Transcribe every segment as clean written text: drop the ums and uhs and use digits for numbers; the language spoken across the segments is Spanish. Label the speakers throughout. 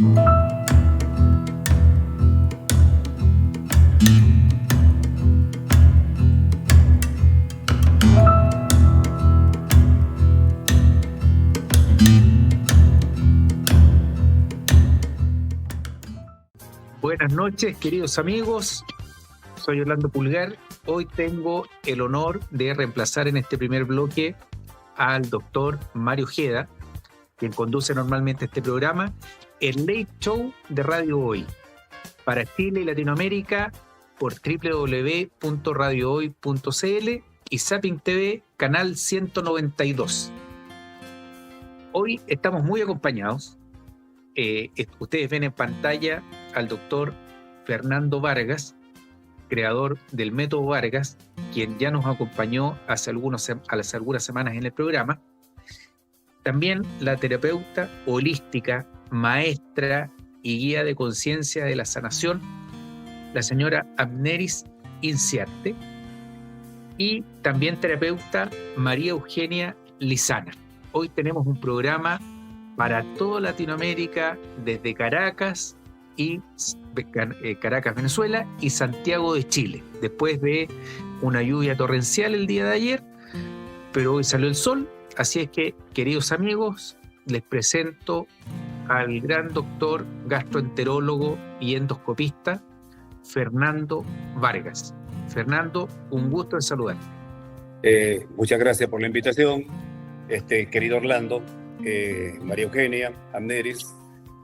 Speaker 1: Buenas noches, queridos amigos. Soy Orlando Pulgar. Hoy tengo el honor de reemplazar en este primer bloque al doctor Mario Ojeda, quien conduce normalmente este programa, el Late Show de Radio Hoy, para Chile y Latinoamérica por www.radiohoy.cl y Zapping TV, canal 192. Hoy estamos muy acompañados. Ustedes ven en pantalla al doctor Fernando Vargas, creador del método Vargas, quien ya nos acompañó hace algunas semanas en el programa. También la terapeuta holística, maestra y guía de conciencia de la sanación, la señora Amneris Inciarte, y también terapeuta María Eugenia Lizana. Hoy tenemos un programa para toda Latinoamérica, desde Caracas, Venezuela, y Santiago de Chile, después de una lluvia torrencial el día de ayer, pero hoy salió el sol. Así es que, queridos amigos, les presento al gran doctor gastroenterólogo y endoscopista Fernando Vargas. Fernando, un gusto en saludarte.
Speaker 2: Muchas gracias por la invitación, querido Orlando, María Eugenia, Amneris.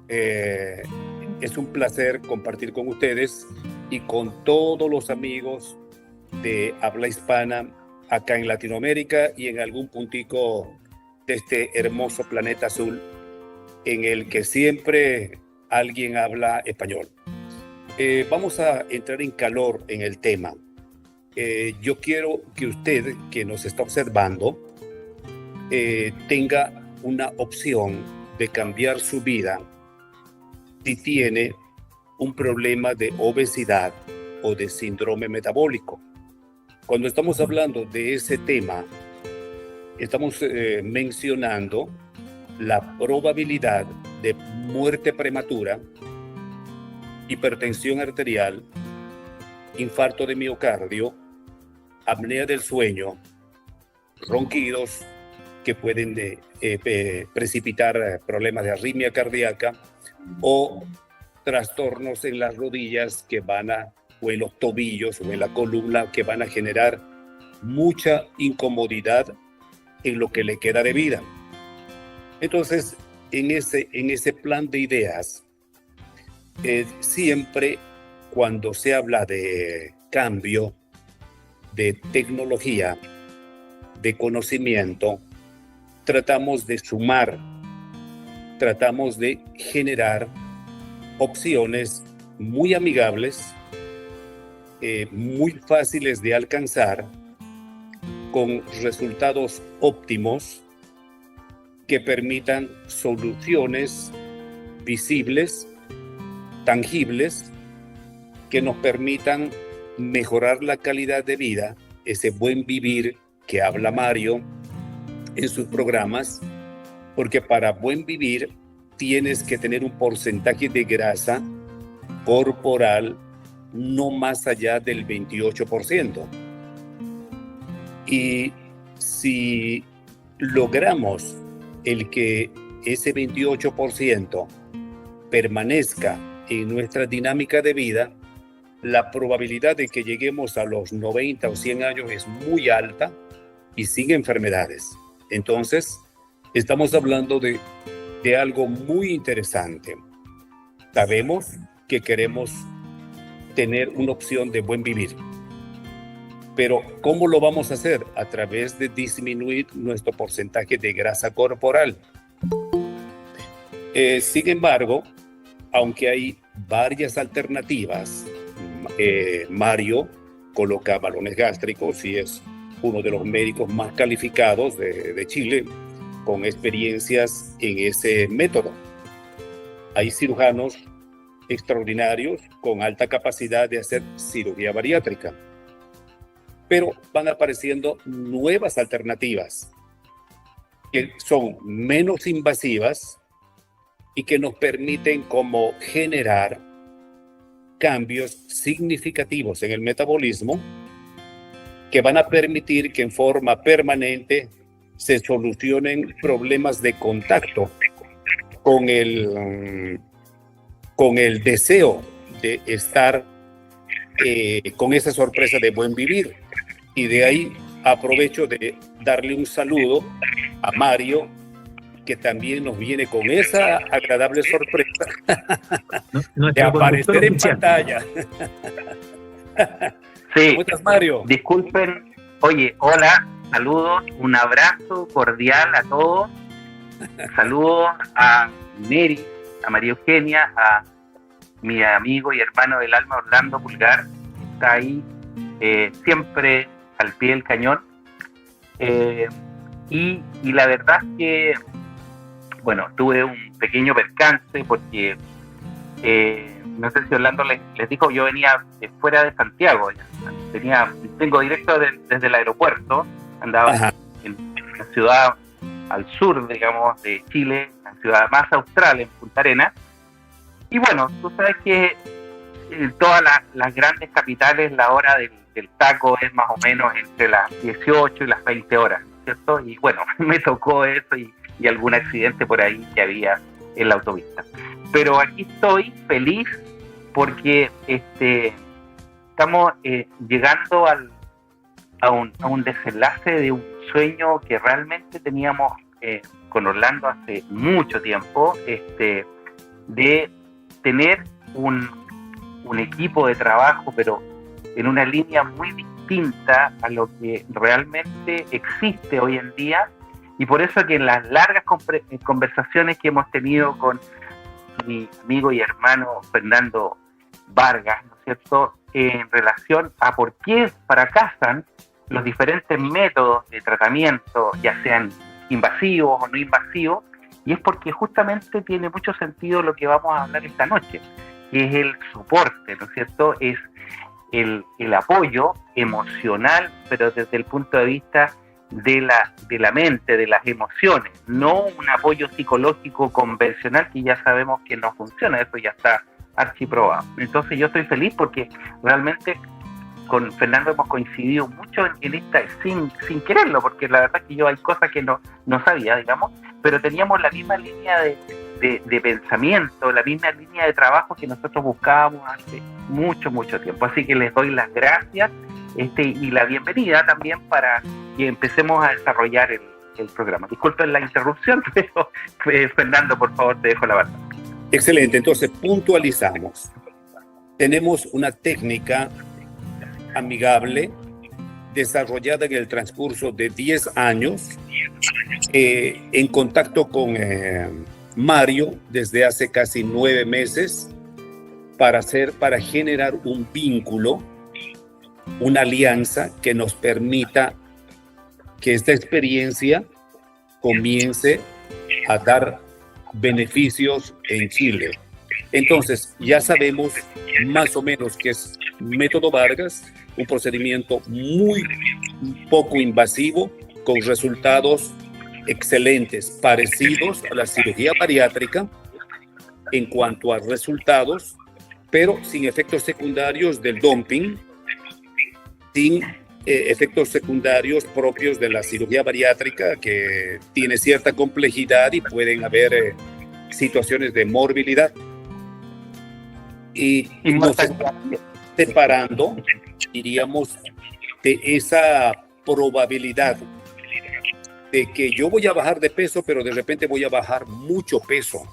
Speaker 2: Es un placer compartir con ustedes y con todos los amigos de habla hispana acá en Latinoamérica y en algún puntico de este hermoso planeta azul en el que siempre alguien habla español. Vamos a entrar en calor en el tema. Yo quiero que usted, que nos está observando, tenga una opción de cambiar su vida si tiene un problema de obesidad o de síndrome metabólico. Cuando estamos hablando de ese tema, estamos mencionando la probabilidad de muerte prematura, hipertensión arterial, infarto de miocardio, apnea del sueño, ronquidos que pueden precipitar problemas de arritmia cardíaca o trastornos en las rodillas o en los tobillos o en la columna que van a generar mucha incomodidad en lo que le queda de vida. Entonces, en ese plan de ideas, siempre cuando se habla de cambio, de tecnología, de conocimiento, tratamos de sumar, tratamos de generar opciones muy amigables, muy fáciles de alcanzar, con resultados óptimos que permitan soluciones visibles, tangibles, que nos permitan mejorar la calidad de vida, ese buen vivir que habla Mario en sus programas, porque para buen vivir tienes que tener un porcentaje de grasa corporal no más allá del 28%. Y si logramos el que ese 28% permanezca en nuestra dinámica de vida, la probabilidad de que lleguemos a los 90 o 100 años es muy alta y sin enfermedades. Entonces, estamos hablando de algo muy interesante. Sabemos que queremos tener una opción de buen vivir. Pero, ¿cómo lo vamos a hacer? A través de disminuir nuestro porcentaje de grasa corporal. Sin embargo, aunque hay varias alternativas, Mario coloca balones gástricos y es uno de los médicos más calificados de Chile, con experiencias en ese método. Hay cirujanos extraordinarios con alta capacidad de hacer cirugía bariátrica, pero van apareciendo nuevas alternativas que son menos invasivas y que nos permiten como generar cambios significativos en el metabolismo que van a permitir que en forma permanente se solucionen problemas de contacto con el deseo de estar con esa sorpresa de buen vivir. Y de ahí aprovecho de darle un saludo a Mario, que también nos viene con esa agradable sorpresa de aparecer en pantalla.
Speaker 3: Sí.
Speaker 2: ¿Cómo estás, Mario?
Speaker 3: Disculpen. Oye, hola, saludos, un abrazo cordial a todos. Saludos a Mary, a María Eugenia, a mi amigo y hermano del alma Orlando Pulgar, está ahí siempre al pie del cañón. Y la verdad es que, bueno, tuve un pequeño percance porque no sé si Orlando les dijo, yo venía fuera de Santiago, vengo directo desde el aeropuerto, andaba en la ciudad al sur, digamos, de Chile, la ciudad más austral, en Punta Arenas. Y bueno, tú sabes que en todas las grandes capitales la hora del taco es más o menos entre las 18 y las 20 horas, ¿cierto? Y bueno, me tocó eso y algún accidente por ahí que había en la autopista. Pero aquí estoy feliz porque estamos llegando a un desenlace de un sueño que realmente teníamos con Orlando hace mucho tiempo, de tener un equipo de trabajo, pero en una línea muy distinta a lo que realmente existe hoy en día. Y por eso que en las largas conversaciones que hemos tenido con mi amigo y hermano Fernando Vargas, ¿no es cierto?, en relación a por qué fracasan los diferentes métodos de tratamiento, ya sean invasivos o no invasivos, y es porque justamente tiene mucho sentido lo que vamos a hablar esta noche, que es el soporte, ¿no es cierto?, es el apoyo emocional, pero desde el punto de vista de la mente, de las emociones, no un apoyo psicológico convencional que ya sabemos que no funciona, eso ya está archiprobado. Entonces yo estoy feliz porque realmente con Fernando hemos coincidido mucho en esta, sin quererlo, porque la verdad es que yo hay cosas que no sabía, digamos, pero teníamos la misma línea de pensamiento, la misma línea de trabajo que nosotros buscábamos hace mucho tiempo. Así que les doy las gracias y la bienvenida también para que empecemos a desarrollar el programa. Disculpen la interrupción, pero Fernando, por favor, te dejo la palabra.
Speaker 2: Excelente, entonces puntualizamos. Tenemos una técnica amigable desarrollada en el transcurso de 10 años en contacto con Mario desde hace casi 9 meses para generar un vínculo, una alianza que nos permita que esta experiencia comience a dar beneficios en Chile. Entonces, ya sabemos más o menos que es método Vargas, un procedimiento muy poco invasivo, con resultados excelentes, parecidos a la cirugía bariátrica en cuanto a resultados, pero sin efectos secundarios del dumping, sin efectos secundarios propios de la cirugía bariátrica, que tiene cierta complejidad y pueden haber situaciones de morbilidad. Y nos está separando, diríamos, de esa probabilidad de que yo voy a bajar de peso, pero de repente voy a bajar mucho peso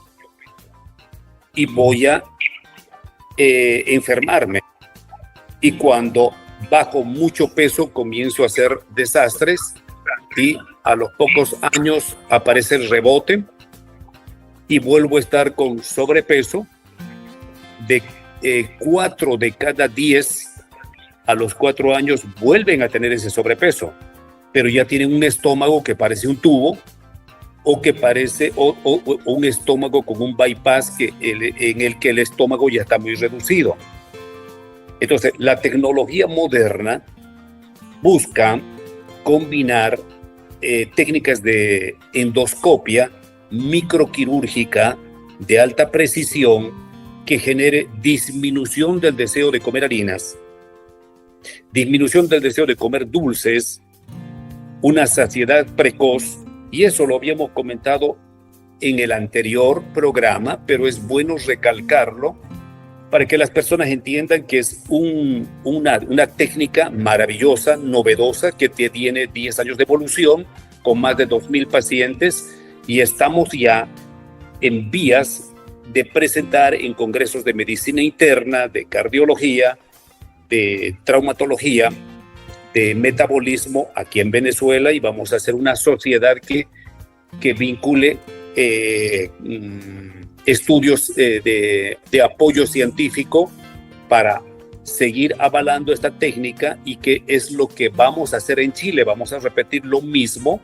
Speaker 2: y voy a enfermarme. Y cuando bajo mucho peso comienzo a hacer desastres y a los pocos años aparece el rebote y vuelvo a estar con sobrepeso. De 4 de cada 10 a los 4 años vuelven a tener ese sobrepeso, pero ya tienen un estómago que parece un tubo o que parece o un estómago con un bypass en el que el estómago ya está muy reducido. Entonces, la tecnología moderna busca combinar técnicas de endoscopia microquirúrgica de alta precisión que genere disminución del deseo de comer harinas, disminución del deseo de comer dulces, una saciedad precoz, y eso lo habíamos comentado en el anterior programa, pero es bueno recalcarlo para que las personas entiendan que es una técnica maravillosa, novedosa, que tiene 10 años de evolución, con más de 2.000 pacientes, y estamos ya en vías de presentar en congresos de medicina interna, de cardiología, de traumatología, de metabolismo aquí en Venezuela, y vamos a hacer una sociedad que vincule estudios de apoyo científico para seguir avalando esta técnica, y que es lo que vamos a hacer en Chile. Vamos a repetir lo mismo,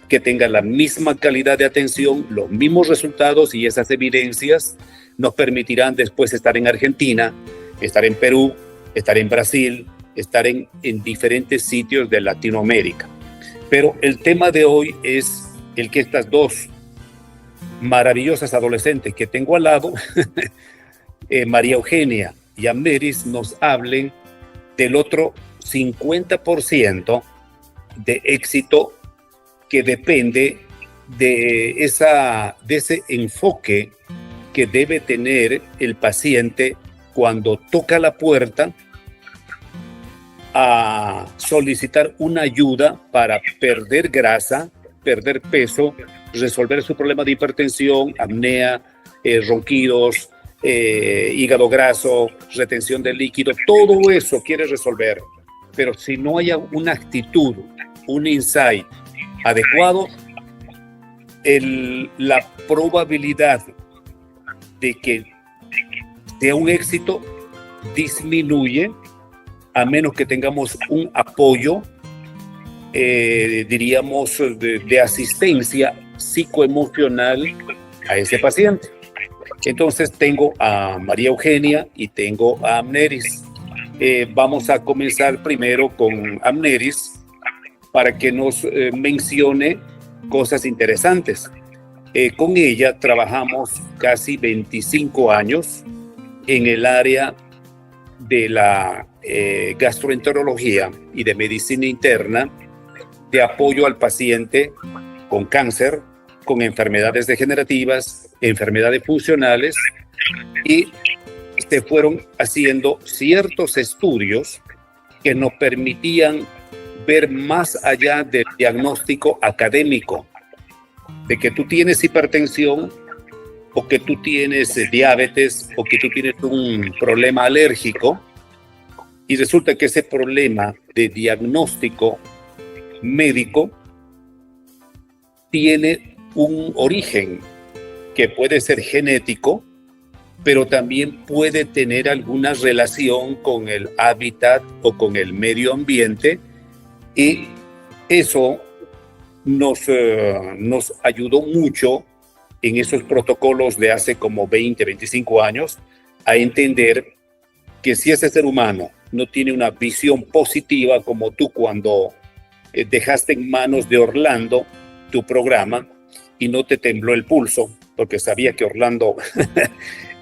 Speaker 2: que tenga la misma calidad de atención, los mismos resultados, y esas evidencias nos permitirán después estar en Argentina, estar en Perú, estar en Brasil, estar en diferentes sitios de Latinoamérica. Pero el tema de hoy es el que estas dos maravillosas adolescentes que tengo al lado, María Eugenia y Amneris, nos hablen del otro 50% de éxito que depende de ese enfoque que debe tener el paciente cuando toca la puerta a solicitar una ayuda para perder grasa, perder peso, resolver su problema de hipertensión, apnea, ronquidos, hígado graso, retención de líquido. Todo eso quiere resolver, pero si no hay una actitud, un insight adecuado, la probabilidad de que sea un éxito disminuye, a menos que tengamos un apoyo, diríamos, de asistencia psicoemocional a ese paciente. Entonces tengo a María Eugenia y tengo a Amneris. Vamos a comenzar primero con Amneris para que nos mencione cosas interesantes. Con ella trabajamos casi 25 años en el área de la gastroenterología y de medicina interna, de apoyo al paciente con cáncer, con enfermedades degenerativas, enfermedades funcionales, y se fueron haciendo ciertos estudios que nos permitían ver más allá del diagnóstico académico, de que tú tienes hipertensión, o que tú tienes diabetes, o que tú tienes un problema alérgico, y resulta que ese problema de diagnóstico médico tiene un origen que puede ser genético, pero también puede tener alguna relación con el hábitat o con el medio ambiente, y eso nos ayudó mucho en esos protocolos de hace como 20, 25 años a entender que si ese ser humano no tiene una visión positiva, como tú cuando dejaste en manos de Orlando tu programa y no te tembló el pulso, porque sabía que Orlando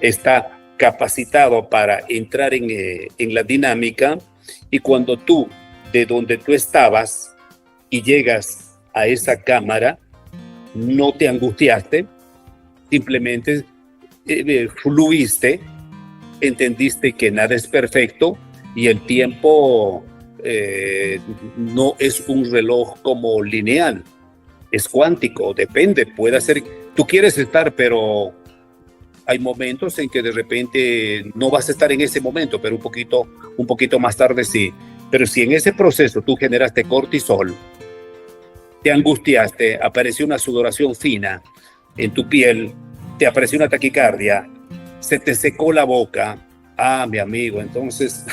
Speaker 2: está capacitado para entrar en la dinámica, y cuando tú, de donde tú estabas, y llegas a esa cámara, no te angustiaste, simplemente fluiste, entendiste que nada es perfecto, y el tiempo no es un reloj como lineal, es cuántico, depende, puede ser, tú quieres estar, pero hay momentos en que de repente no vas a estar en ese momento, pero un poquito más tarde sí. Pero si en ese proceso tú generaste cortisol, te angustiaste, apareció una sudoración fina en tu piel, te apareció una taquicardia, se te secó la boca, mi amigo, entonces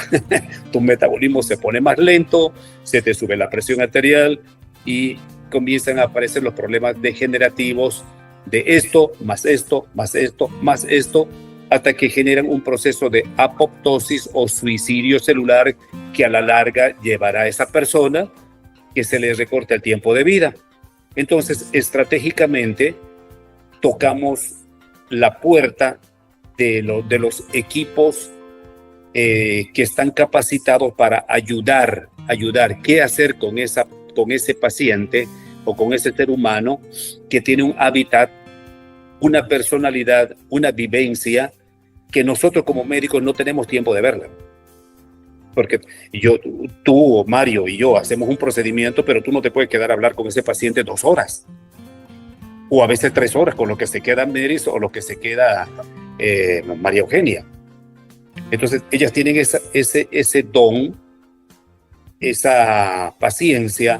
Speaker 2: tu metabolismo se pone más lento, se te sube la presión arterial y comienzan a aparecer los problemas degenerativos de esto, más esto, más esto, más esto, hasta que generan un proceso de apoptosis o suicidio celular que a la larga llevará a esa persona que se le recorte el tiempo de vida. Entonces, estratégicamente, tocamos la puerta de los equipos que están capacitados para ayudar, qué hacer con ese paciente o con ese ser humano que tiene un hábitat, una personalidad, una vivencia que nosotros como médicos no tenemos tiempo de verla. Porque tú, Mario y yo hacemos un procedimiento, pero tú no te puedes quedar a hablar con ese paciente 2 horas. O a veces 3 horas, con lo que se queda Meris o lo que se queda María Eugenia. Entonces, ellas tienen ese don, esa paciencia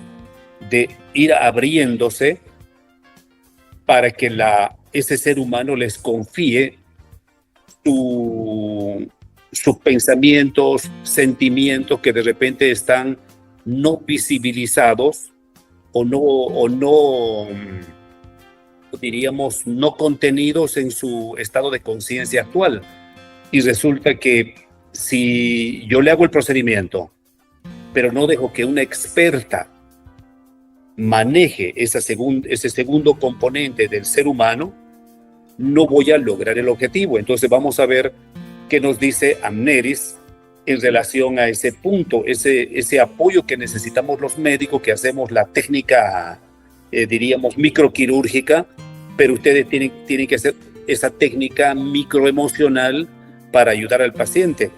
Speaker 2: de ir abriéndose para que ese ser humano les confíe sus pensamientos, sentimientos que de repente están no visibilizados o no diríamos, no contenidos en su estado de conciencia actual. Y resulta que si yo le hago el procedimiento, pero no dejo que una experta maneje ese segundo componente del ser humano, no voy a lograr el objetivo. Entonces vamos a ver qué nos dice Amneris en relación a ese punto, ese apoyo que necesitamos los médicos que hacemos la técnica, diríamos, microquirúrgica, pero ustedes tienen que hacer esa técnica microemocional para ayudar al paciente.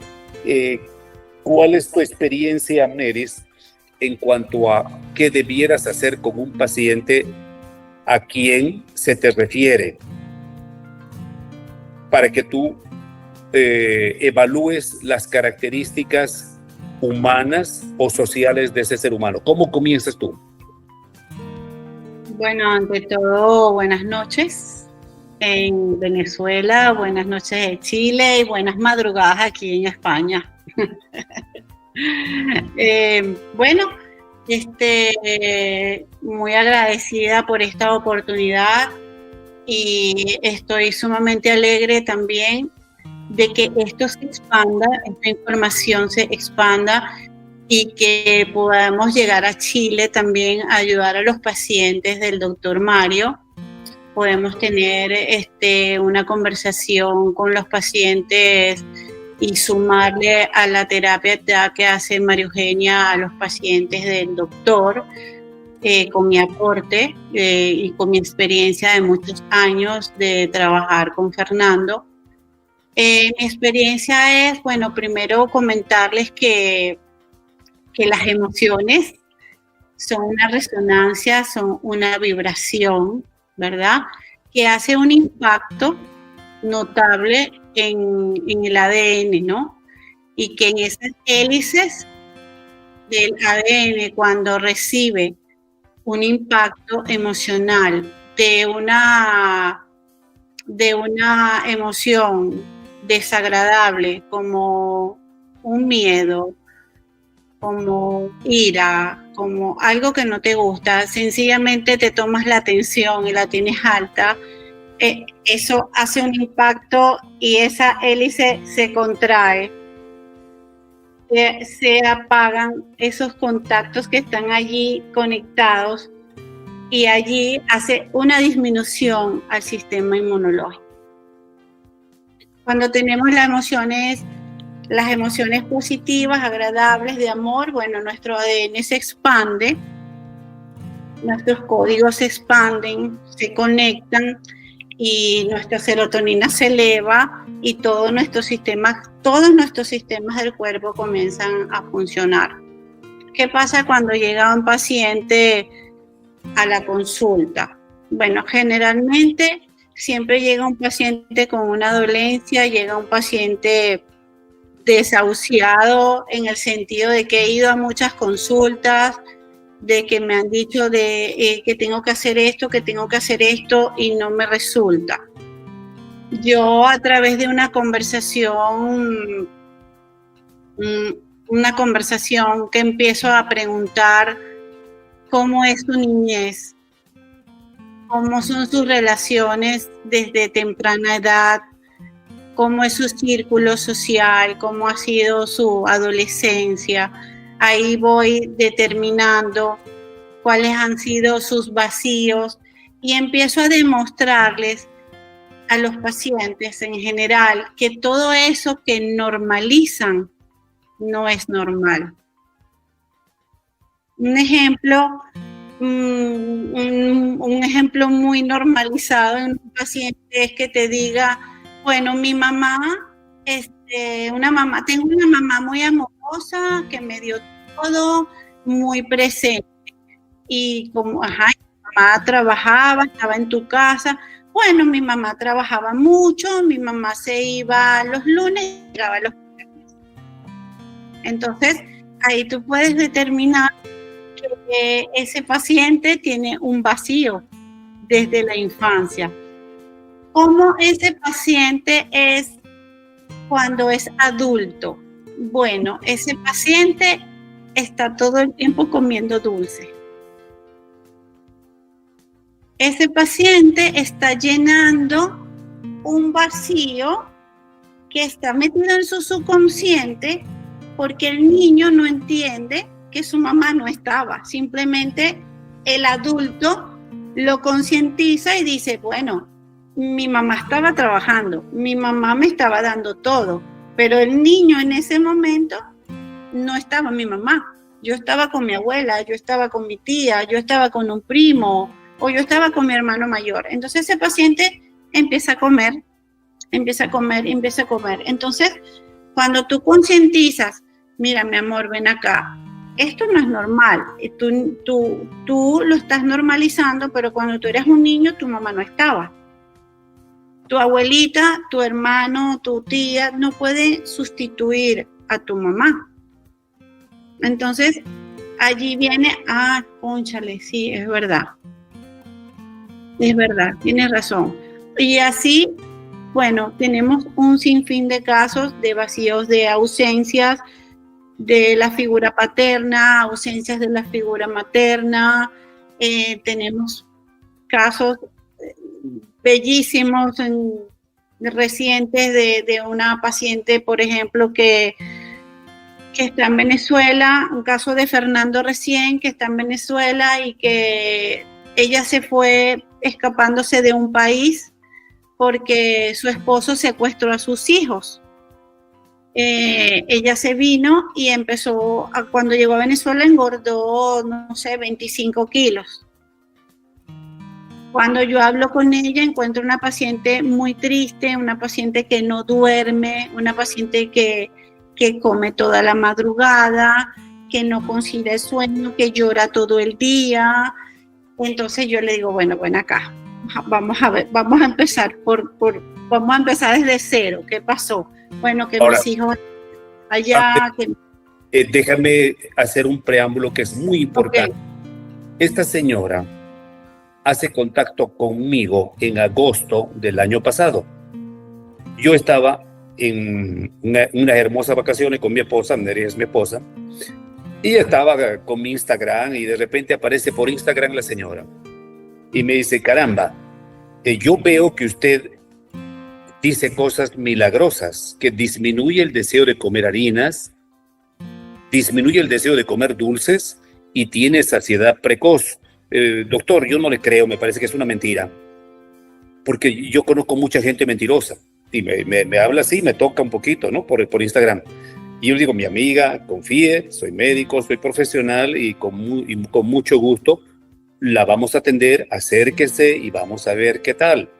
Speaker 2: ¿Cuál es tu experiencia, Amneris, en cuanto a qué debieras hacer con un paciente a quien se te refiere para que tú evalúes las características humanas o sociales de ese ser humano? ¿Cómo comienzas tú?
Speaker 4: Bueno, ante todo, buenas noches en Venezuela, buenas noches en Chile y buenas madrugadas aquí en España. Bueno, muy agradecida por esta oportunidad y estoy sumamente alegre también de que esto se expanda, esta información se expanda y que podamos llegar a Chile también a ayudar a los pacientes del doctor Mario. Podemos tener una conversación con los pacientes y sumarle a la terapia que hace María Eugenia a los pacientes del doctor, con mi aporte y con mi experiencia de muchos años de trabajar con Fernando. Mi experiencia es, bueno, primero comentarles que las emociones son una resonancia, son una vibración, ¿verdad? Que hace un impacto notable en el ADN, ¿no? Y que en esas hélices del ADN, cuando recibe un impacto emocional de una emoción desagradable, como un miedo, como ira, como algo que no te gusta, sencillamente te tomas la atención y la tienes alta, eso hace un impacto y esa hélice se contrae, se apagan esos contactos que están allí conectados y allí hace una disminución al sistema inmunológico. Cuando tenemos las emociones positivas, agradables, de amor, bueno, nuestro ADN se expande, nuestros códigos se expanden, se conectan y nuestra serotonina se eleva y todos nuestros sistemas del cuerpo comienzan a funcionar. ¿Qué pasa cuando llega un paciente a la consulta? Bueno, generalmente siempre llega un paciente con una dolencia, llega un paciente desahuciado en el sentido de que he ido a muchas consultas, de que me han dicho que tengo que hacer esto y no me resulta. Yo, a través de una conversación que empiezo a preguntar cómo es su niñez, cómo son sus relaciones desde temprana edad, cómo es su círculo social, cómo ha sido su adolescencia. Ahí voy determinando cuáles han sido sus vacíos y empiezo a demostrarles a los pacientes en general que todo eso que normalizan no es normal. Un ejemplo muy normalizado en un paciente es que te diga, bueno, mi mamá, tengo una mamá muy amorosa que me dio todo, muy presente. Y como, mi mamá trabajaba, estaba en tu casa. Bueno, mi mamá trabajaba mucho, mi mamá se iba los lunes y llegaba los viernes. Entonces, ahí tú puedes determinar que ese paciente tiene un vacío desde la infancia. ¿Cómo ese paciente es cuando es adulto? Bueno, ese paciente está todo el tiempo comiendo dulce. Ese paciente está llenando un vacío que está metido en su subconsciente porque el niño no entiende que su mamá no estaba. Simplemente el adulto lo concientiza y dice, bueno, mi mamá estaba trabajando, mi mamá me estaba dando todo, pero el niño en ese momento no estaba mi mamá. Yo estaba con mi abuela, yo estaba con mi tía, yo estaba con un primo, o yo estaba con mi hermano mayor. Entonces ese paciente empieza a comer. Entonces, cuando tú concientizas, mira, mi amor, ven acá, esto no es normal. Tú lo estás normalizando, pero cuando tú eres un niño, tu mamá no estaba. Tu abuelita, tu hermano, tu tía no puede sustituir a tu mamá. Entonces, allí viene, cónchale, sí, es verdad. Es verdad, tienes razón. Y así, bueno, tenemos un sinfín de casos de vacíos, de ausencias de la figura paterna, ausencias de la figura materna. Tenemos casos bellísimos recientes de una paciente, por ejemplo, que está en Venezuela, un caso de Fernando recién, que está en Venezuela y que ella se fue escapándose de un país porque su esposo secuestró a sus hijos. Ella se vino y cuando llegó a Venezuela engordó, 25 kilos. Cuando yo hablo con ella encuentro una paciente muy triste, una paciente que no duerme, una paciente que come toda la madrugada, que no consigue el sueño, que llora todo el día. Entonces yo le digo, bueno, ven acá, vamos a empezar vamos a empezar desde cero. ¿Qué pasó? Bueno, que ahora, mis hijos allá...
Speaker 2: Déjame hacer un preámbulo que es muy importante. Okay. Esta señora hace contacto conmigo en agosto del año pasado. Yo estaba en unas hermosas vacaciones con mi esposa, Mary es mi esposa, y estaba con mi Instagram y de repente aparece por Instagram la señora y me dice, caramba, yo veo que usted dice cosas milagrosas, que disminuye el deseo de comer harinas, disminuye el deseo de comer dulces y tiene saciedad precoz. Doctor, yo no le creo, me parece que es una mentira, porque yo conozco mucha gente mentirosa y me habla así, me toca un poquito, ¿no? Por Instagram. Y yo le digo, mi amiga, confíe, soy médico, soy profesional y con mucho gusto la vamos a atender, acérquese y vamos a ver qué tal.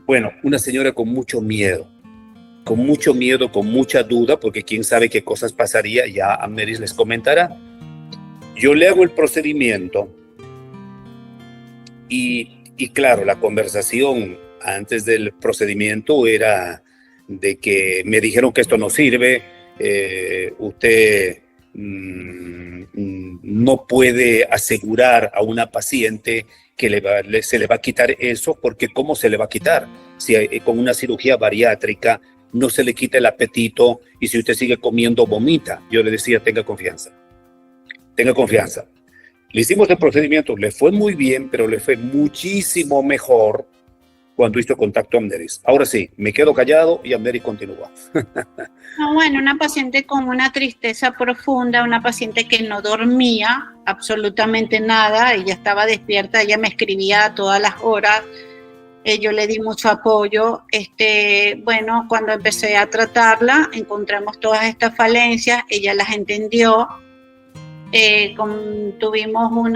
Speaker 2: Bueno, una señora con mucho miedo, con mucha duda, porque quién sabe qué cosas pasaría, ya Ameris les comentará. Yo le hago el procedimiento y claro, la conversación antes del procedimiento era de que me dijeron que esto no sirve, usted no puede asegurar a una paciente que se le va a quitar eso, porque ¿cómo se le va a quitar? Si con una cirugía bariátrica no se le quita el apetito y si usted sigue comiendo vomita. Yo le decía, tenga confianza. Le hicimos el procedimiento, le fue muy bien, pero le fue muchísimo mejor cuando hizo contacto a Ameris. Ahora sí, me quedo callado y Ameris continúa.
Speaker 4: Bueno, una paciente con una tristeza profunda, una paciente que no dormía absolutamente nada, ella estaba despierta, ella me escribía a todas las horas, yo le di mucho apoyo. Bueno, cuando empecé a tratarla, encontramos todas estas falencias, ella las entendió. Tuvimos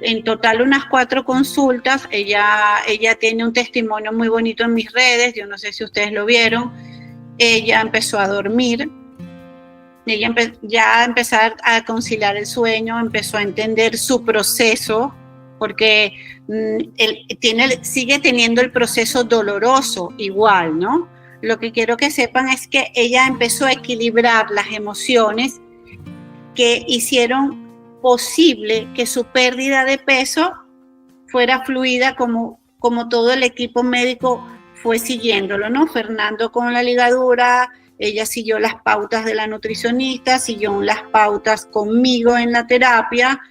Speaker 4: en total unas 4 consultas. Ella tiene un testimonio muy bonito en mis redes, yo no sé si ustedes lo vieron. Ella empezó a dormir, ella ya empezar a conciliar el sueño, empezó a entender su proceso, porque sigue teniendo el proceso doloroso igual, ¿no? Lo que quiero que sepan es que ella empezó a equilibrar las emociones que hicieron posible que su pérdida de peso fuera fluida como todo el equipo médico fue siguiéndolo, ¿no? Fernando con la ligadura, ella siguió las pautas de la nutricionista, siguió las pautas conmigo en la terapia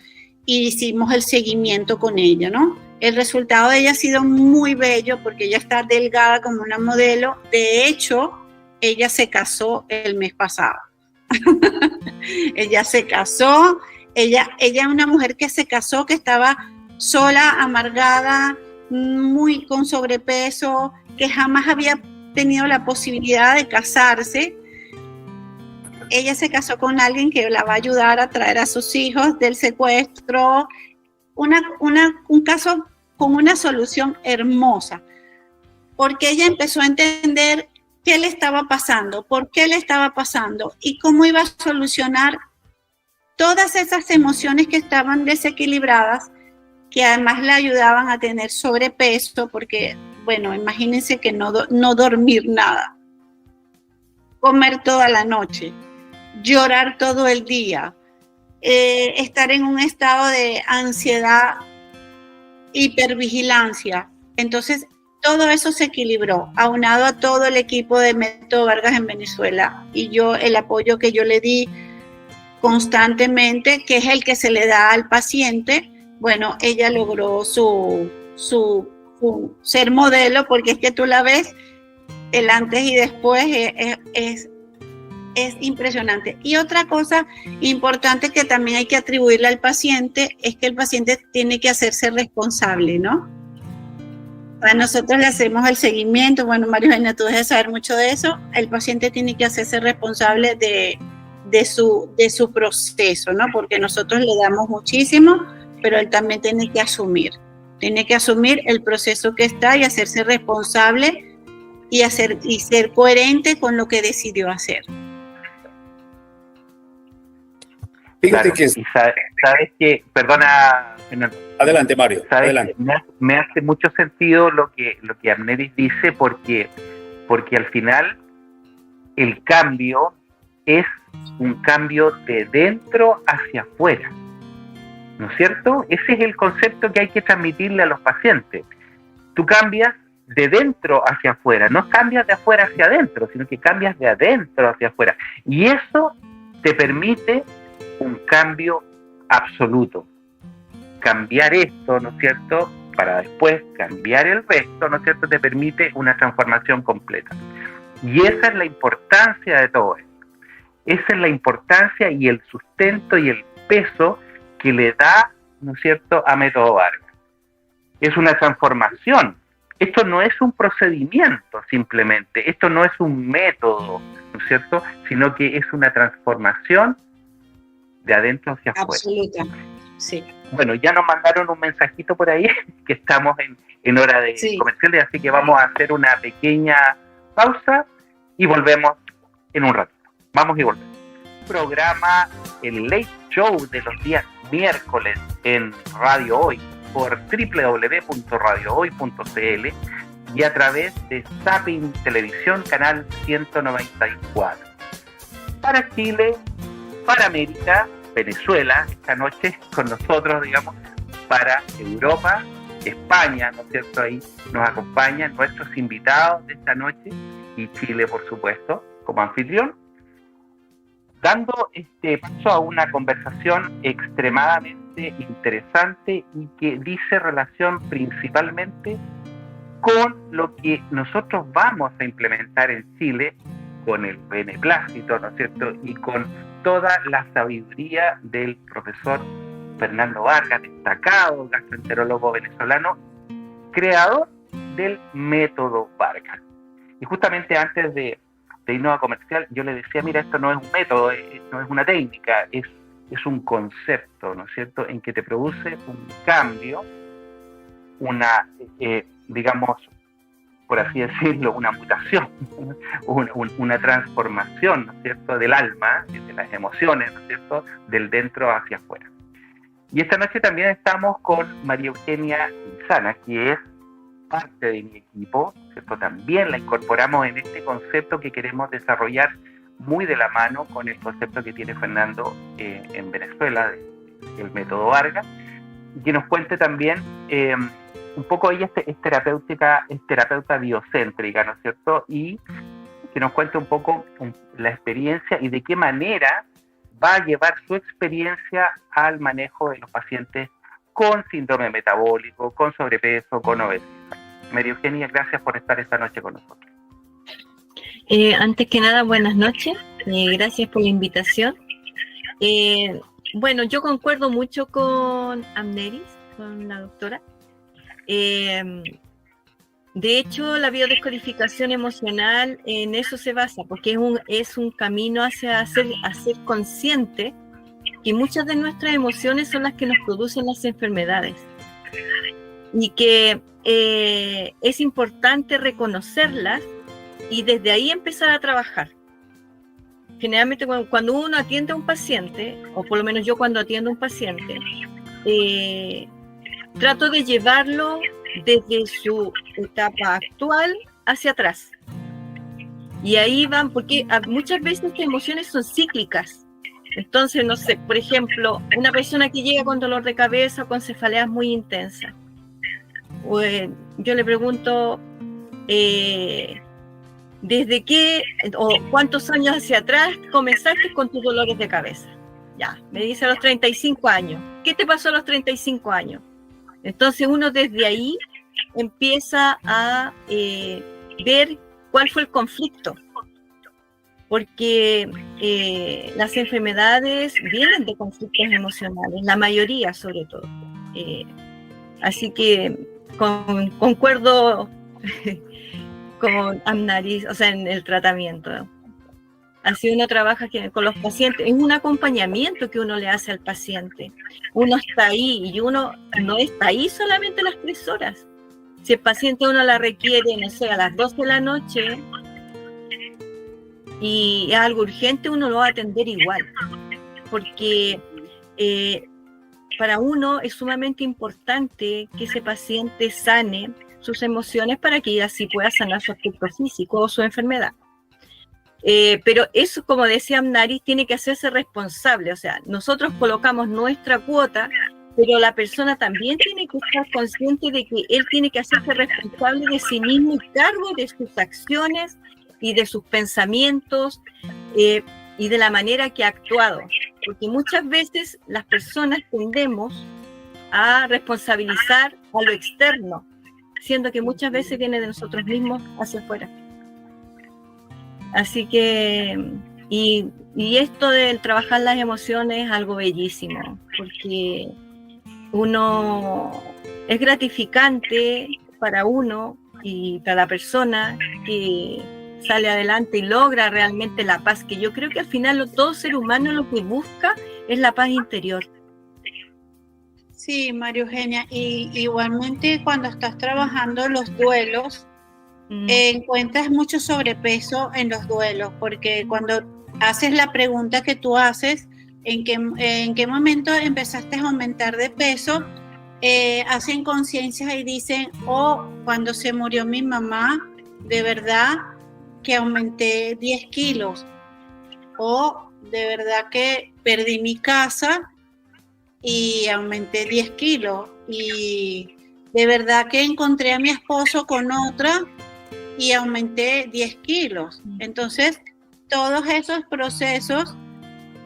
Speaker 4: y hicimos el seguimiento con ella, ¿no? El resultado de ella ha sido muy bello porque ella está delgada como una modelo. De hecho, ella se casó el mes pasado. Ella se casó, ella es una mujer que se casó, que estaba sola, amargada, muy con sobrepeso, que jamás había tenido la posibilidad de casarse. Ella se casó con alguien que la va a ayudar a traer a sus hijos del secuestro. Un caso con una solución hermosa, porque ella empezó a entender qué le estaba pasando, por qué le estaba pasando y cómo iba a solucionar todas esas emociones que estaban desequilibradas, que además le ayudaban a tener sobrepeso, porque, bueno, imagínense que no dormir nada, comer toda la noche, llorar todo el día, estar en un estado de ansiedad, hipervigilancia. Entonces, todo eso se equilibró, aunado a todo el equipo de Método Vargas en Venezuela y yo, el apoyo que yo le di constantemente, que es el que se le da al paciente. Bueno, ella logró su ser modelo, porque es que tú la ves, el antes y después es impresionante. Y otra cosa importante que también hay que atribuirle al paciente es que el paciente tiene que hacerse responsable, ¿no? A nosotros le hacemos el seguimiento. Bueno, María Eugenia, tú debes saber mucho de eso. El paciente tiene que hacerse responsable de su proceso, ¿no? Porque nosotros le damos muchísimo, pero él también tiene que asumir el proceso que está y hacerse responsable y ser coherente con lo que decidió hacer.
Speaker 2: Fíjate
Speaker 3: claro,
Speaker 2: que...
Speaker 3: y sabes que, perdona, Fernando.
Speaker 2: Adelante, Mario, adelante.
Speaker 3: Me hace mucho sentido lo que Amneris dice, porque al final el cambio es un cambio de dentro hacia afuera, ¿no es cierto? Ese es el concepto que hay que transmitirle a los pacientes. Tú cambias de dentro hacia afuera, no cambias de afuera hacia adentro, sino que cambias de adentro hacia afuera. Y eso te permite un cambio absoluto. Cambiar esto, ¿no es cierto?, para después cambiar el resto, ¿no es cierto?, te permite una transformación completa. Y esa es la importancia de todo esto. Esa es la importancia y el sustento y el peso que le da, ¿no es cierto?, a Método Vargas. Es una transformación. Esto no es un procedimiento simplemente, esto no es un método, ¿no es cierto?, sino que es una transformación de adentro hacia afuera.
Speaker 4: Absolutamente, sí.
Speaker 3: Bueno, ya nos mandaron un mensajito por ahí, que estamos en hora de comerciales, así que vamos a hacer una pequeña pausa y volvemos en un ratito. Vamos y volvemos. Programa el Late Show de los días miércoles en Radio Hoy por www.radiohoy.cl y a través de Zapping Televisión, canal 194. Para Chile, para América, Venezuela, esta noche con nosotros, digamos, para Europa, España, ¿no es cierto? Ahí nos acompañan nuestros invitados de esta noche y Chile, por supuesto, como anfitrión, dando paso a una conversación extremadamente interesante y que dice relación principalmente con lo que nosotros vamos a implementar en Chile con el beneplácito, ¿no es cierto?, y con toda la sabiduría del profesor Fernando Vargas, destacado gastroenterólogo venezolano, creador del método Vargas. Y justamente antes de irnos a comercial, yo le decía, mira, esto no es un método, no es una técnica, es un concepto, ¿no es cierto?, en que te produce un cambio, una, digamos, por así decirlo, una mutación, una transformación, ¿no es cierto?, del alma, de las emociones, ¿no es cierto?, del dentro hacia afuera. Y esta noche también estamos con María Eugenia Insana, que es parte de mi equipo, ¿cierto? También la incorporamos en este concepto que queremos desarrollar muy de la mano con el concepto que tiene Fernando en Venezuela, del método Vargas, y que nos cuente también un poco, ella es terapeuta biocéntrica, ¿no es cierto? Y que nos cuente un poco la experiencia y de qué manera va a llevar su experiencia al manejo de los pacientes con síndrome metabólico, con sobrepeso, con obesidad. María Eugenia, gracias por estar esta noche con nosotros.
Speaker 5: Antes que nada, buenas noches. Gracias por la invitación. Bueno, yo concuerdo mucho con Amneris, con la doctora. De hecho, la biodescodificación emocional en eso se basa, porque es un camino hacia hacer consciente que muchas de nuestras emociones son las que nos producen las enfermedades y que es importante reconocerlas y desde ahí empezar a trabajar. Generalmente cuando uno atiende a un paciente, o por lo menos yo cuando atiendo a un paciente, trato de llevarlo desde su etapa actual hacia atrás. Y ahí van, porque muchas veces estas emociones son cíclicas. Entonces, no sé, por ejemplo, una persona que llega con dolor de cabeza o con cefaleas muy intensas. Yo le pregunto, ¿desde qué o cuántos años hacia atrás comenzaste con tus dolores de cabeza? Ya, me dice a los 35 años. ¿Qué te pasó a los 35 años? Entonces uno desde ahí empieza a ver cuál fue el conflicto, porque las enfermedades vienen de conflictos emocionales, la mayoría sobre todo. Así que concuerdo con Amnaris, o sea, en el tratamiento. Así uno trabaja con los pacientes, es un acompañamiento que uno le hace al paciente. Uno está ahí y uno no está ahí solamente las 3 horas. Si el paciente uno la requiere, no sé, a las 12 de la noche y es algo urgente, uno lo va a atender igual. Porque para uno es sumamente importante que ese paciente sane sus emociones para que así pueda sanar su aspecto físico o su enfermedad. Pero eso, como decía Amnaris, tiene que hacerse responsable. O sea, nosotros colocamos nuestra cuota, pero la persona también tiene que estar consciente de que él tiene que hacerse responsable de sí mismo y cargo de sus acciones y de sus pensamientos y de la manera que ha actuado. Porque muchas veces las personas tendemos a responsabilizar a lo externo, siendo que muchas veces viene de nosotros mismos hacia afuera. Así que, y esto del trabajar las emociones es algo bellísimo, porque es gratificante para uno y para la persona que sale adelante y logra realmente la paz, que yo creo que al final todo ser humano lo que busca es la paz interior.
Speaker 4: Sí, María Eugenia, y igualmente cuando estás trabajando los duelos, encuentras mucho sobrepeso en los duelos, porque cuando haces la pregunta que tú haces, ¿en qué momento empezaste a aumentar de peso? Hacen conciencia y dicen, cuando se murió mi mamá, de verdad que aumenté 10 kilos, o de verdad que perdí mi casa y aumenté 10 kilos, y de verdad que encontré a mi esposo con otra y aumenté 10 kilos. Entonces, todos esos procesos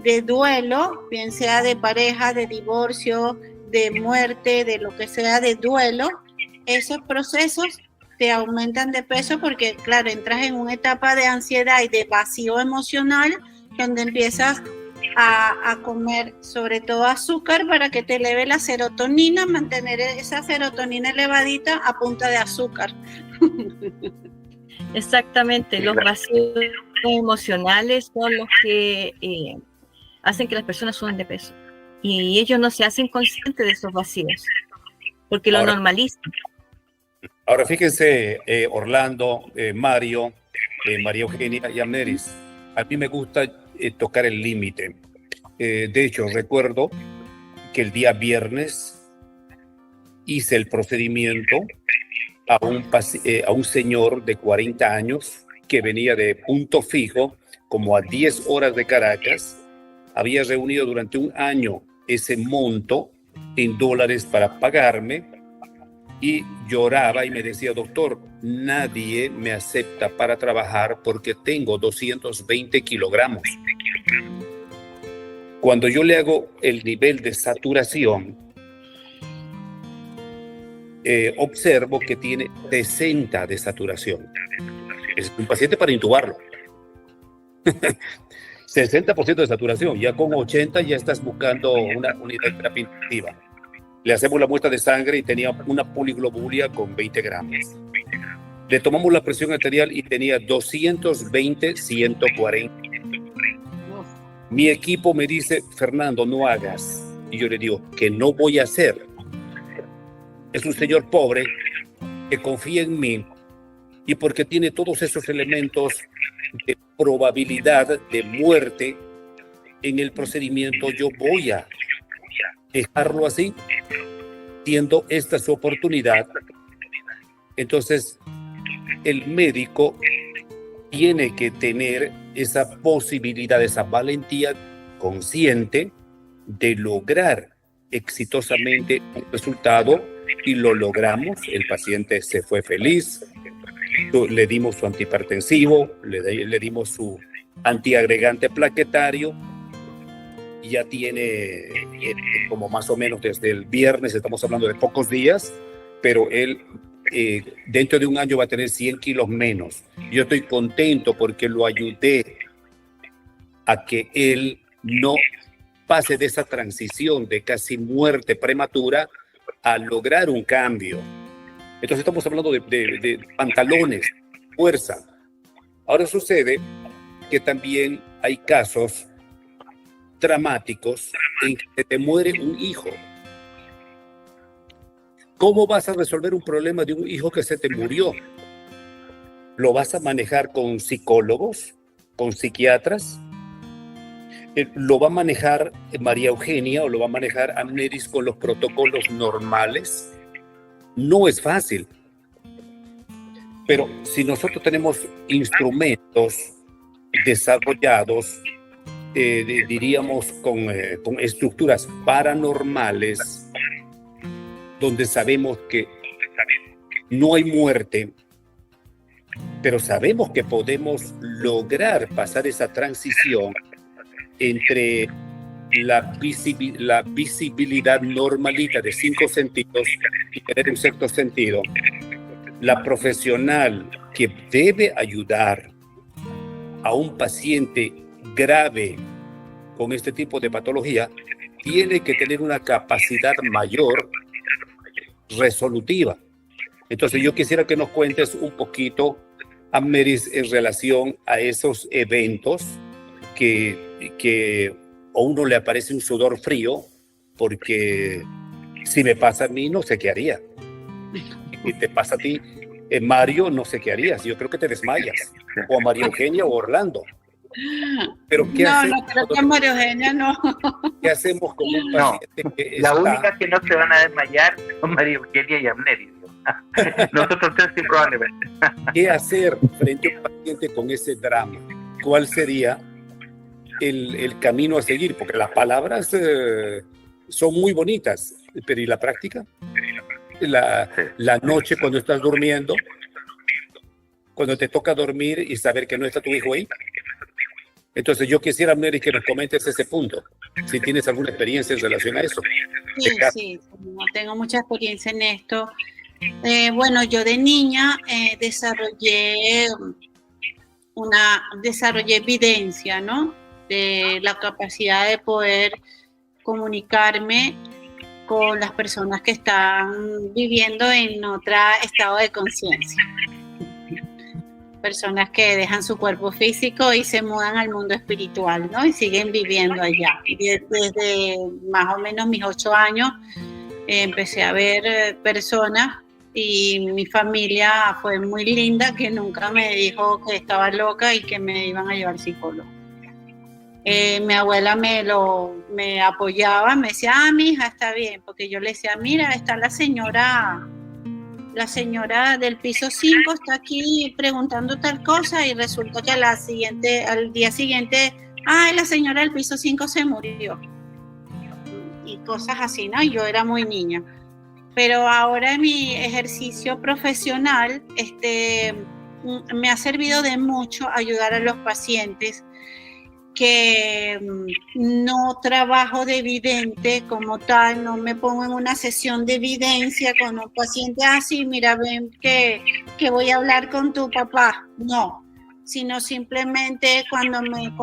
Speaker 4: de duelo, bien sea de pareja, de divorcio, de muerte, de lo que sea, de duelo, esos procesos te aumentan de peso porque, claro, entras en una etapa de ansiedad y de vacío emocional donde empiezas a comer sobre todo azúcar para que te eleve la serotonina, mantener esa serotonina elevadita a punta de azúcar.
Speaker 5: Exactamente, los vacíos emocionales son los que hacen que las personas suban de peso. Y ellos no se hacen conscientes de esos vacíos, porque lo normalizan.
Speaker 2: Ahora fíjense, Orlando, Mario, María Eugenia y Amneris, a mí me gusta tocar el límite. De hecho, recuerdo que el día viernes hice el procedimiento a un señor de 40 años que venía de Punto Fijo, como a 10 horas de Caracas. Había reunido durante un año ese monto en dólares para pagarme y lloraba y me decía: doctor, nadie me acepta para trabajar porque tengo 220 kilogramos. Cuando yo le hago el nivel de saturación, observo que tiene 60 de saturación. Es un paciente para intubarlo. 60% de saturación. Ya con 80 ya estás buscando una unidad de terapia intensiva. Le hacemos la muestra de sangre y tenía una poliglobulia con 20 gramos. Le tomamos la presión arterial y tenía 220/140. Mi equipo me dice: Fernando, no hagas. Y yo le digo: que no voy a hacer. Es un señor pobre que confía en mí, y porque tiene todos esos elementos de probabilidad de muerte en el procedimiento, yo voy a dejarlo así, siendo esta su oportunidad. Entonces, el médico tiene que tener esa posibilidad, esa valentía consciente de lograr exitosamente un resultado, y lo logramos. El paciente se fue feliz, le dimos su antihipertensivo, le dimos su antiagregante plaquetario, ya tiene como más o menos desde el viernes, estamos hablando de pocos días, pero él dentro de un año va a tener 100 kilos menos. Yo estoy contento porque lo ayudé a que él no pase de esa transición de casi muerte prematura a lograr un cambio. Entonces estamos hablando de pantalones, fuerza. Ahora sucede que también hay casos dramáticos en que te muere un hijo. ¿Cómo vas a resolver un problema de un hijo que se te murió? ¿Lo vas a manejar con psicólogos, con psiquiatras? ¿Lo va a manejar María Eugenia o lo va a manejar Amneris con los protocolos normales? No es fácil. Pero si nosotros tenemos instrumentos desarrollados, diríamos con estructuras paranormales, donde sabemos que no hay muerte, pero sabemos que podemos lograr pasar esa transición entre la visibilidad normalita de 5 sentidos y tener un sexto sentido. La profesional que debe ayudar a un paciente grave con este tipo de patología tiene que tener una capacidad mayor resolutiva. Entonces yo quisiera que nos cuentes un poquito, Amneris, en relación a esos eventos que a uno le aparece un sudor frío, porque si me pasa a mí no sé qué haría. Si te pasa a ti, Mario, no sé qué harías. Yo creo que te desmayas. O a María Eugenia o Orlando. Pero ¿qué hacemos?
Speaker 4: No creo que a María Eugenia no.
Speaker 2: ¿Qué hacemos con un paciente que
Speaker 3: la
Speaker 2: está...
Speaker 3: única que no se van a desmayar son María Eugenia y Amneris. Nosotros tres sí, probablemente.
Speaker 2: ¿Qué hacer frente a un paciente con ese drama? ¿Cuál sería el camino a seguir? Porque las palabras son muy bonitas, pero ¿y la práctica? La noche cuando estás durmiendo, cuando te toca dormir y saber que no está tu hijo ahí. Entonces yo quisiera, Mary, que nos comentes ese punto, si tienes alguna experiencia en relación a eso.
Speaker 4: Sí, no tengo mucha experiencia en esto. Bueno, yo de niña desarrollé evidencia, ¿no? de la capacidad de poder comunicarme con las personas que están viviendo en otro estado de conciencia. Personas que dejan su cuerpo físico y se mudan al mundo espiritual, ¿no? Y siguen viviendo allá. Desde más o menos mis 8 años empecé a ver personas, y mi familia fue muy linda, que nunca me dijo que estaba loca y que me iban a llevar psicólogo. Mi abuela me apoyaba, me decía, mi hija está bien, porque yo le decía, mira, está la señora del piso 5 está aquí preguntando tal cosa, y resulta que al día siguiente, la señora del piso 5 se murió. Y cosas así, ¿no? Yo era muy niña. Pero ahora en mi ejercicio profesional, me ha servido de mucho ayudar a los pacientes que no trabajo de vidente como tal, no me pongo en una sesión de evidencia con un paciente así, mira, ven que voy a hablar con tu papá, no, sino simplemente cuando me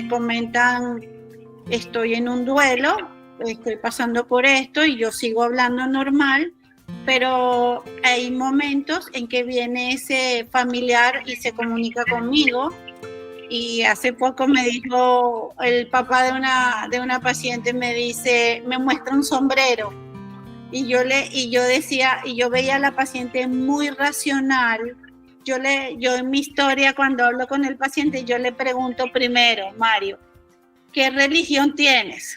Speaker 4: comentan, estoy en un duelo, estoy pasando por esto y yo sigo hablando normal, pero hay momentos en que viene ese familiar y se comunica conmigo. Y hace poco me dijo el papá de una paciente, me dice, me muestra un sombrero, y yo veía a la paciente muy racional. Yo en mi historia, cuando hablo con el paciente, yo le pregunto primero, Mario, ¿qué religión tienes?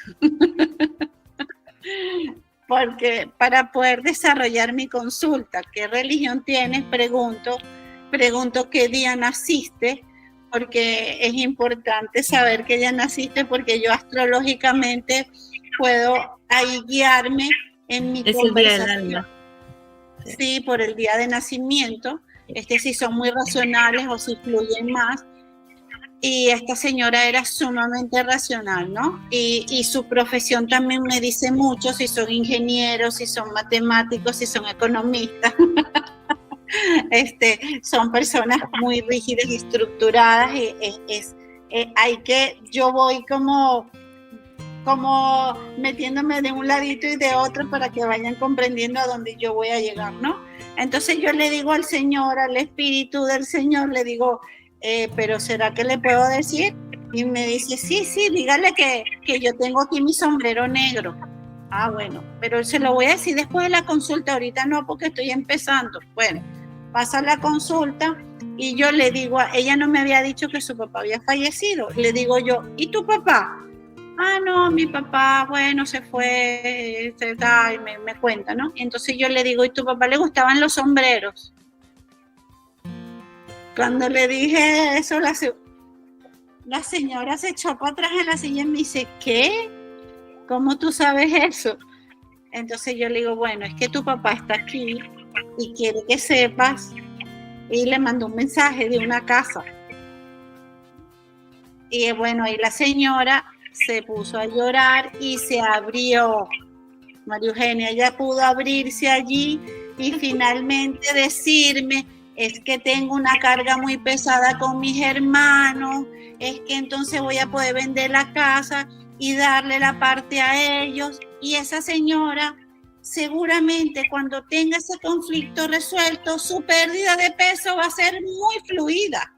Speaker 4: Porque para poder desarrollar mi consulta, ¿qué religión tienes? Pregunto qué día naciste, porque es importante saber qué día naciste, porque yo astrológicamente puedo ahí guiarme en mi conversación.
Speaker 5: El día del alma.
Speaker 4: Sí, por el día de nacimiento, si son muy racionales o si fluyen más. Y esta señora era sumamente racional, ¿no? Y su profesión también me dice mucho, si son ingenieros, si son matemáticos, si son economistas. Son personas muy rígidas y estructuradas. Yo voy como metiéndome de un ladito y de otro para que vayan comprendiendo a dónde yo voy a llegar, ¿no? Entonces yo le digo al Señor, al Espíritu del Señor, le digo, pero ¿será que le puedo decir? Y me dice, sí, dígale que yo tengo aquí mi sombrero negro. Bueno, pero se lo voy a decir después de la consulta, ahorita no, porque estoy empezando. Bueno, pasa la consulta y yo le digo, ella no me había dicho que su papá había fallecido. Le digo yo, ¿y tu papá? No, mi papá, bueno, se fue, y me cuenta, ¿no? Entonces yo le digo, ¿y tu papá le gustaban los sombreros? Cuando le dije eso, la señora se echó para atrás en la silla y me dice, ¿qué? ¿Cómo tú sabes eso? Entonces yo le digo, bueno, es que tu papá está aquí y quiere que sepas, y le mandó un mensaje de una casa. Y bueno, ahí la señora se puso a llorar y se abrió. María Eugenia, ella pudo abrirse allí y finalmente decirme, es que tengo una carga muy pesada con mis hermanos, es que entonces voy a poder vender la casa y darle la parte a ellos. Y esa señora, seguramente cuando tenga ese conflicto resuelto, su pérdida de peso va a ser muy fluida.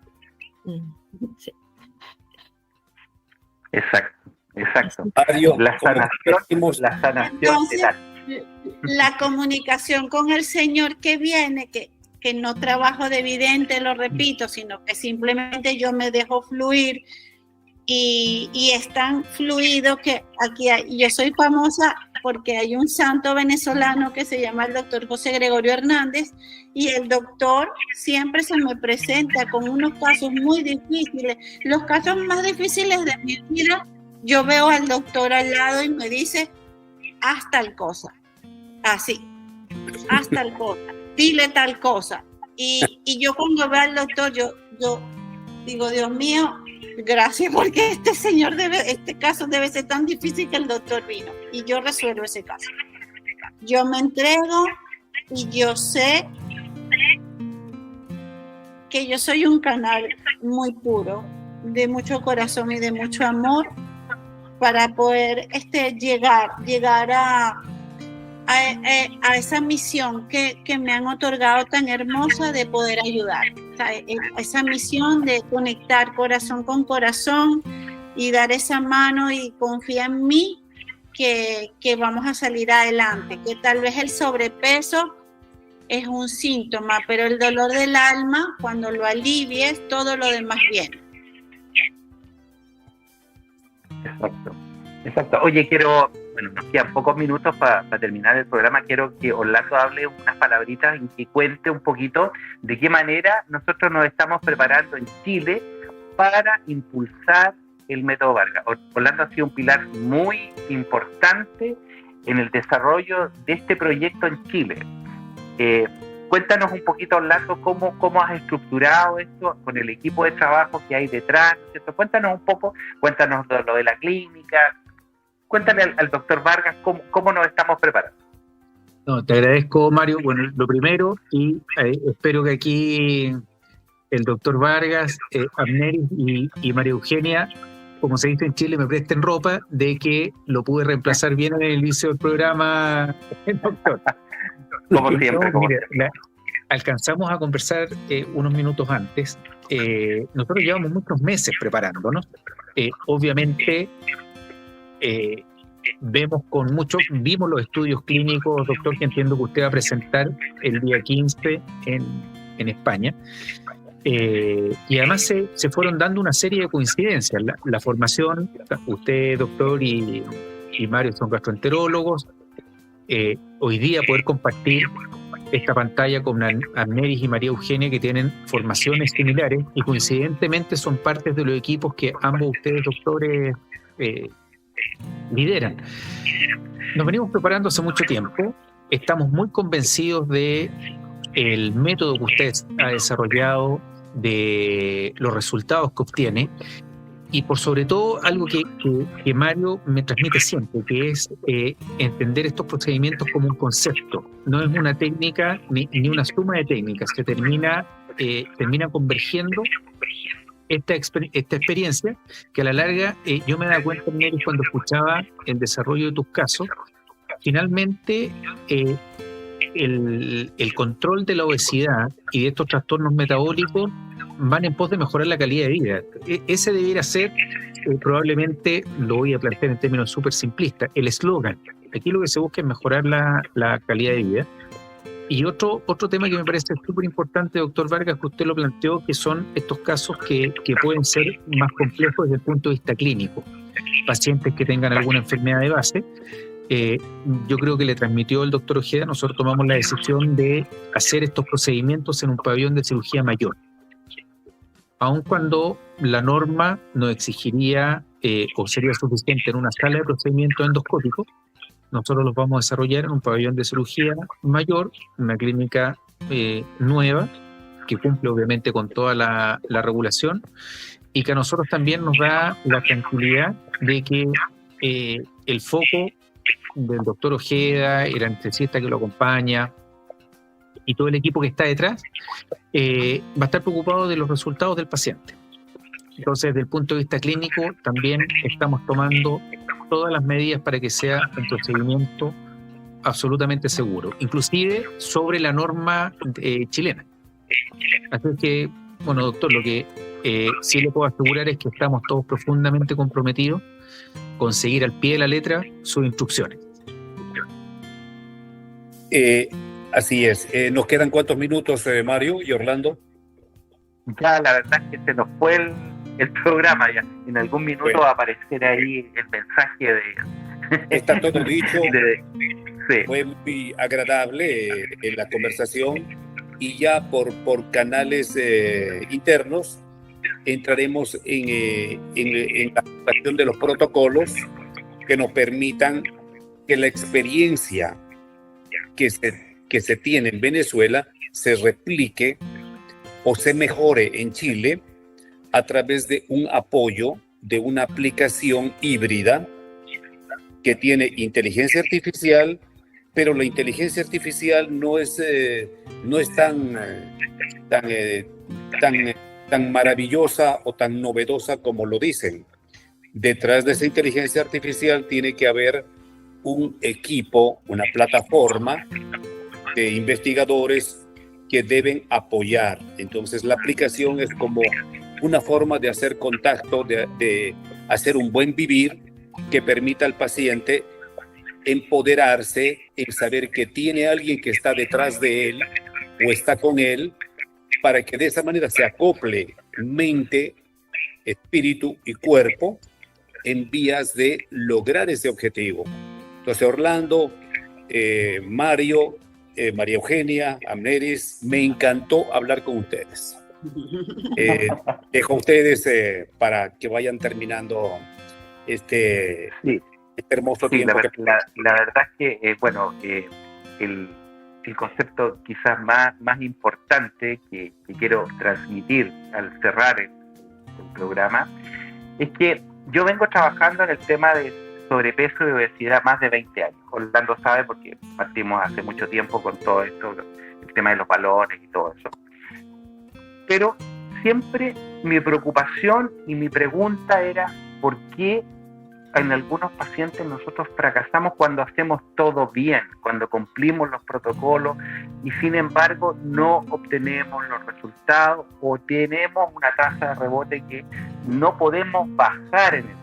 Speaker 5: Sí.
Speaker 3: Exacto.
Speaker 2: Mario,
Speaker 3: La sanación
Speaker 4: Entonces, la comunicación con el Señor que viene, que no trabajo de vidente, lo repito, sino que simplemente yo me dejo fluir, y es tan fluido que aquí yo soy famosa porque hay un santo venezolano que se llama el doctor José Gregorio Hernández, y el doctor siempre se me presenta con unos casos muy difíciles. Los casos más difíciles de mi vida, yo veo al doctor al lado y me dice, haz tal cosa, así, haz tal cosa, dile tal cosa. Y yo cuando veo al doctor, yo digo, Dios mío, gracias, porque este caso debe ser tan difícil que el doctor vino y yo resuelvo ese caso. Yo me entrego y yo sé que yo soy un canal muy puro, de mucho corazón y de mucho amor, para poder llegar a esa misión que me han otorgado tan hermosa de poder ayudar. O sea, esa misión de conectar corazón con corazón y dar esa mano y confía en mí que vamos a salir adelante, que tal vez el sobrepeso es un síntoma, pero el dolor del alma, cuando lo alivies, todo lo demás viene.
Speaker 3: Exacto. Oye, nos quedan pocos minutos para terminar el programa. Quiero que Orlando hable unas palabritas y que cuente un poquito de qué manera nosotros nos estamos preparando en Chile para impulsar el método Vargas. Orlando ha sido un pilar muy importante en el desarrollo de este proyecto en Chile. Cuéntanos un poquito, Orlando, cómo has estructurado esto con el equipo de trabajo que hay detrás, ¿cierto? Cuéntanos un poco, cuéntanos lo de la clínica, cuéntale al doctor Vargas cómo nos estamos preparando.
Speaker 1: No, te agradezco, Mario. Bueno, lo primero, y espero que aquí el doctor Vargas, Amneris y María Eugenia, como se dice en Chile, me presten ropa de que lo pude reemplazar bien en el inicio del programa, doctor.
Speaker 3: Como siempre.
Speaker 1: Alcanzamos a conversar unos minutos antes. Nosotros llevamos muchos meses preparándonos. Obviamente, vimos los estudios clínicos, doctor, que entiendo que usted va a presentar el día 15 en España. Y además se fueron dando una serie de coincidencias. La formación, usted, doctor, y Mario son gastroenterólogos. Hoy día poder compartir esta pantalla con Amneris y María Eugenia, que tienen formaciones similares y coincidentemente son partes de los equipos que ambos ustedes, doctores, lideran. Nos venimos preparando hace mucho tiempo, estamos muy convencidos de el método que usted ha desarrollado, de los resultados que obtiene, y por sobre todo algo que Mario me transmite siempre, que es entender estos procedimientos como un concepto. No es una técnica ni una suma de técnicas, que termina convergiendo esta experiencia, que a la larga yo me da cuenta, Mario, cuando escuchaba el desarrollo de tus casos, finalmente el control de la obesidad y de estos trastornos metabólicos van en pos de mejorar la calidad de vida. Ese debiera ser, probablemente, lo voy a plantear en términos súper simplistas, el eslogan. Aquí lo que se busca es mejorar la calidad de vida. Y otro tema que me parece súper importante, doctor Vargas, que usted lo planteó, que son estos casos que pueden ser más complejos desde el punto de vista clínico. Pacientes que tengan alguna enfermedad de base. Yo creo que le transmitió el doctor Ojeda, nosotros tomamos la decisión de hacer estos procedimientos en un pabellón de cirugía mayor. Aun cuando la norma nos exigiría o sería suficiente en una sala de procedimiento endoscópico, nosotros los vamos a desarrollar en un pabellón de cirugía mayor, una clínica nueva, que cumple obviamente con toda la regulación, y que a nosotros también nos da la tranquilidad de que el foco del doctor Ojeda, el anestesista que lo acompaña y todo el equipo que está detrás, va a estar preocupado de los resultados del paciente. Entonces, desde el punto de vista clínico, también estamos tomando todas las medidas para que sea un procedimiento absolutamente seguro, inclusive sobre la norma chilena. Así que, bueno, doctor, lo que sí le puedo asegurar es que estamos todos profundamente comprometidos con seguir al pie de la letra sus instrucciones.
Speaker 2: Así es. ¿Nos quedan cuántos minutos, Mario y Orlando?
Speaker 3: Ya, la verdad es que se nos fue el programa. Ya en algún minuto va a aparecer ahí el mensaje de...
Speaker 2: Está todo dicho.
Speaker 3: Sí.
Speaker 2: Fue muy agradable la conversación, y ya por canales internos entraremos en la aplicación de los protocolos que nos permitan que la experiencia que se tiene en Venezuela se replique o se mejore en Chile a través de un apoyo de una aplicación híbrida que tiene inteligencia artificial, pero la inteligencia artificial no es tan tan maravillosa o tan novedosa como lo dicen. Detrás de esa inteligencia artificial tiene que haber un equipo, una plataforma de investigadores que deben apoyar. Entonces la aplicación es como una forma de hacer contacto, de hacer un buen vivir que permita al paciente empoderarse en saber que tiene alguien que está detrás de él o está con él, para que de esa manera se acople mente, espíritu y cuerpo en vías de lograr ese objetivo. Entonces, Orlando, Mario, María Eugenia, Amneris, me encantó hablar con ustedes. Dejo a ustedes para que vayan terminando este hermoso tiempo.
Speaker 3: La verdad es que, el concepto quizás más importante que quiero transmitir al cerrar el programa es que yo vengo trabajando en el tema de sobrepeso y obesidad más de 20 años. Orlando sabe porque partimos hace mucho tiempo con todo esto, el tema de los balones y todo eso. Pero siempre mi preocupación y mi pregunta era ¿por qué en algunos pacientes nosotros fracasamos cuando hacemos todo bien, cuando cumplimos los protocolos y sin embargo no obtenemos los resultados o tenemos una tasa de rebote que no podemos bajar en el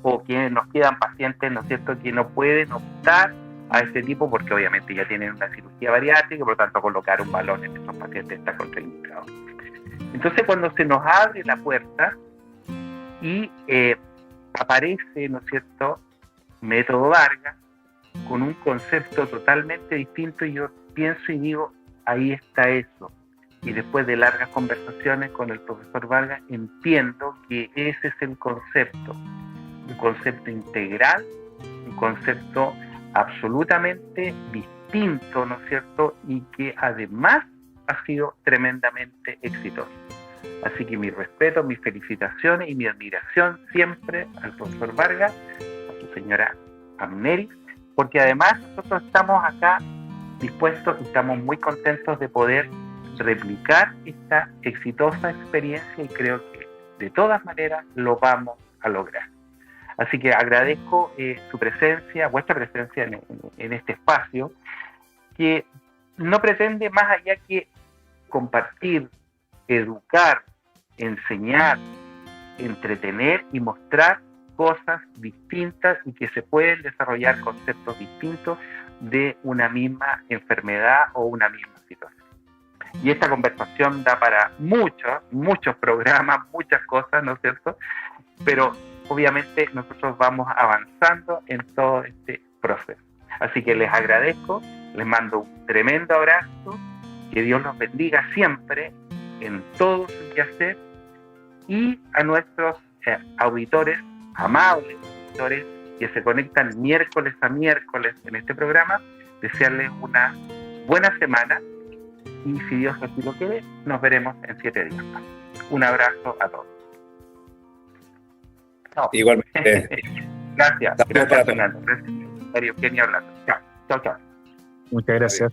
Speaker 3: o que nos quedan pacientes, ¿no es cierto?, que no pueden optar a este tipo porque obviamente ya tienen una cirugía bariátrica y por lo tanto colocar un balón en esos pacientes está contraindicado. Entonces cuando se nos abre la puerta y aparece, ¿no es cierto?, Método Vargas con un concepto totalmente distinto, y yo pienso y digo, ahí está eso. Y después de largas conversaciones con el profesor Vargas, entiendo que ese es el concepto, un concepto integral, un concepto absolutamente distinto, ¿no es cierto?, y que además ha sido tremendamente exitoso. Así que mi respeto, mis felicitaciones y mi admiración siempre al profesor Vargas, a su señora Amneris, porque además nosotros estamos acá dispuestos y estamos muy contentos de poder replicar esta exitosa experiencia y creo que de todas maneras lo vamos a lograr. Así que agradezco su presencia, vuestra presencia en este espacio, que no pretende más allá que compartir, educar, enseñar, entretener y mostrar cosas distintas y que se pueden desarrollar conceptos distintos de una misma enfermedad o una misma situación. Y esta conversación da para muchos programas, muchas cosas, ¿no es cierto? Pero obviamente nosotros vamos avanzando en todo este proceso. Así que les agradezco, les mando un tremendo abrazo, que Dios los bendiga siempre en todo su quehacer, y a nuestros auditores, amables auditores, que se conectan miércoles a miércoles en este programa, desearles una buena semana y si Dios así lo quiere, nos veremos en 7 días más. Un abrazo a todos.
Speaker 2: No. Igualmente.
Speaker 3: Gracias Fernando. Gracias, María Eugenia Orlando. Chao.
Speaker 1: Muchas gracias.